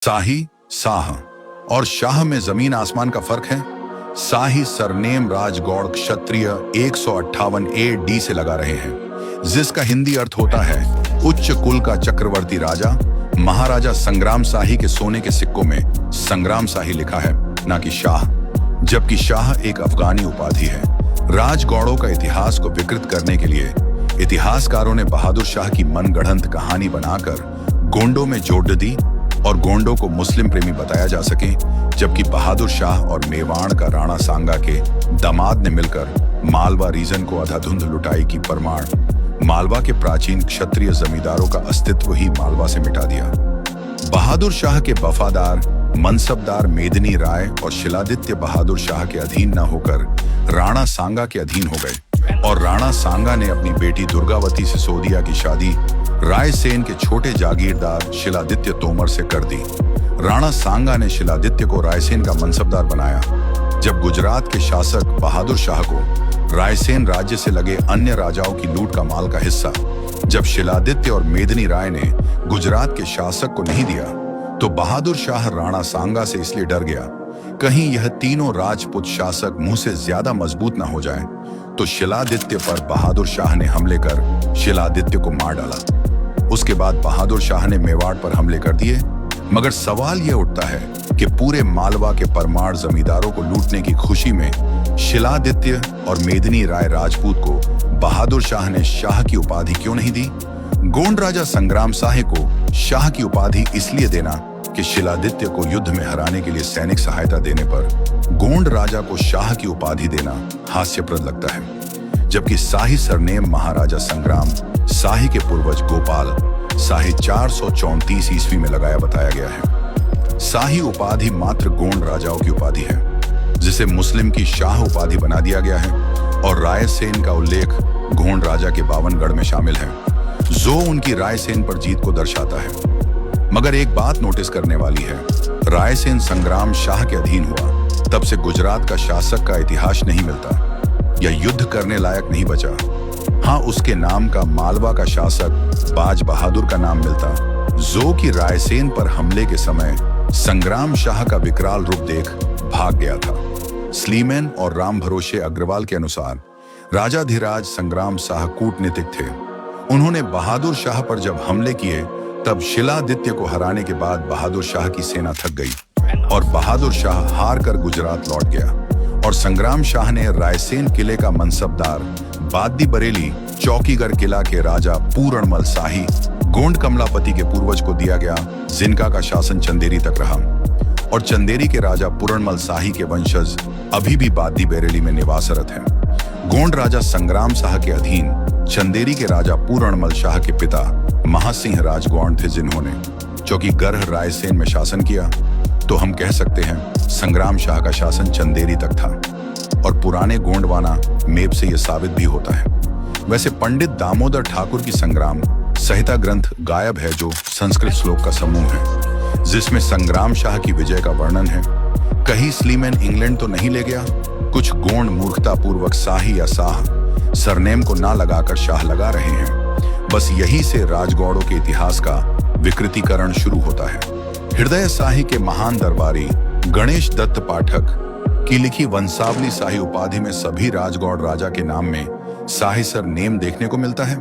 शाही, शाह और शाह में जमीन आसमान का फर्क है। शाही सरनेम राजगौड़ क्षत्रिय 158 AD से लगा रहे हैं, जिसका हिंदी अर्थ होता है उच्च कुल का चक्रवर्ती राजा। महाराजा संग्राम शाही के सोने के सिक्कों में संग्राम शाही लिखा है, ना कि शाह, जबकि शाह एक अफगानी उपाधि है। राजगौड़ों का इतिहास को विकृत करने के लिए इतिहासकारों ने बहादुर शाह की मनगढ़ंत कहानी बनाकर गोंडों में जोड़ दी और गोंडों को मुस्लिम प्रेमी बताया जा सके, जबकि बहादुर शाह और मेवाड़ का राणा सांगा के दामाद ने मिलकर मालवा रीजन को अंधाधुंध लुटाई की परमाण मालवा के प्राचीन क्षत्रिय जमींदारों का अस्तित्व ही मालवा से मिटा दिया। बहादुर शाह के वफादार मनसबदार मेदिनी राय और शिलादित्य बहादुर शाह के अधीन न होकर राणा सांगा के अधीन हो गए और राणा सांगा ने अपनी बेटी दुर्गावती सिसोदिया की शादी रायसेन के छोटे जागीरदार शिलादित्य तोमर से कर दी। राणा सांगा ने शिलादित्य को रायसेन का मनसबदार बनाया। जब गुजरात के शासक बहादुर शाह को रायसेन राज्य से लगे अन्य राजाओं की लूट का माल का हिस्सा जब शिलादित्य और मेदिनी राय ने गुजरात के शासक को नहीं दिया, तो बहादुर शाह राणा सांगा से इसलिए डर गया, कहीं यह तीनों राजपूत शासक मुंह से ज्यादा मजबूत न हो जाएं, तो शिलादित्य पर बहादुर शाह ने हमले कर शिलादित्य को मार डाला। उसके बाद बहादुर शाह ने मेवाड़ पर हमले कर दिए। मगर सवाल यह उठता है कि पूरे मालवा के परमार जमींदारों को लूटने की खुशी में शिलादित्य और मेदिनी राय राजपूत को बहादुर शाह ने शाह की उपाधि क्यों नहीं दी? गोंड राजा संग्राम शाह को शाह की उपाधि इसलिए देना कि शिलादित्य को युद्ध में हराने के लिए सैनिक सहायता देने पर गोंड राजा को शाह की उपाधि देना हास्यप्रद लगता है, जबकि शाही सरनेम महाराजा संग्राम शाही के पूर्वज गोपाल शाही 434 ईस्वी में लगाया बताया गया है। शाही उपाधि मात्र गोंड राजाओं की उपाधि है, जिसे मुस्लिम की शाह उपाधि बना दिया गया है, और रायसेन का उल्लेख गोंड राजा के 52 गढ़ में शामिल है, जो उनकी रायसेन पर जीत को दर्शाता है। मगर एक बात नोटिस करने वाली है, रायसेन संग्राम शाह के अधीन हुआ तब से गुजरात का शासक का इतिहास नहीं मिलता या युद्ध करने लायक नहीं बचा। हाँ, उसके नाम का मालवा का शासक बाज बहादुर का नाम मिलता, जो कि रायसेन पर हमले के समय संग्राम शाह का विकराल रूप देख भाग गया था। स्लीमैन और राम भरोसे अग्रवाल के अनुसार राजाधिराज संग्राम शाह कूटनीतिक थे। उन्होंने बहादुर शाह पर जब हमले किए तब शिलादित्य को हराने के बाद बहादुर शाह की सेना थक गई और बहादुर शाह हार कर गुजरात लौट गया, और संग्राम शाह ने रायसेन किले का मनसबदार बादी बरेली चौकीगढ़ किला के राजा पूरणमल शाही गोंड कमलापति के पूर्वज को दिया गया, जिनका का शासन चंदेरी तक रहा, और चंदेरी के राजा पूरणमल शाही के वंशज अभी भी बादी बरेली में निवासरत हैं। गोंड राजा संग्राम शाह के अधीन चंदेरी के राजा पूरणमल शाह के पिता महासिंह राजगौड़ थे, जिन्होंने चौकी गढ़ रायसेन में शासन किया। तो हम कह सकते हैं संग्राम शाह का शासन चंदेरी तक था, और पुराने गोंडवाना मेप से यह साबित भी होता है। वैसे पंडित दामोदर ठाकुर की संग्राम संहिता ग्रंथ गायब है, जो संस्कृत श्लोक का समूह है, जिसमें संग्राम शाह की विजय का वर्णन है। कहीं स्लीमैन इंग्लैंड तो नहीं ले गया? कुछ गोंड मूर्खता पूर्वक शाही या शाह सरनेम को ना लगाकर शाह लगा रहे हैं। बस यही से राजगौड़ों के इतिहास का विकृतीकरण शुरू होता है। हृदय शाही के महान दरबारी गणेश दत्त पाठक की लिखी वंशावली शाही उपाधि में सभी राजगौड़ राजा के नाम में शाही सरनेम देखने को मिलता है।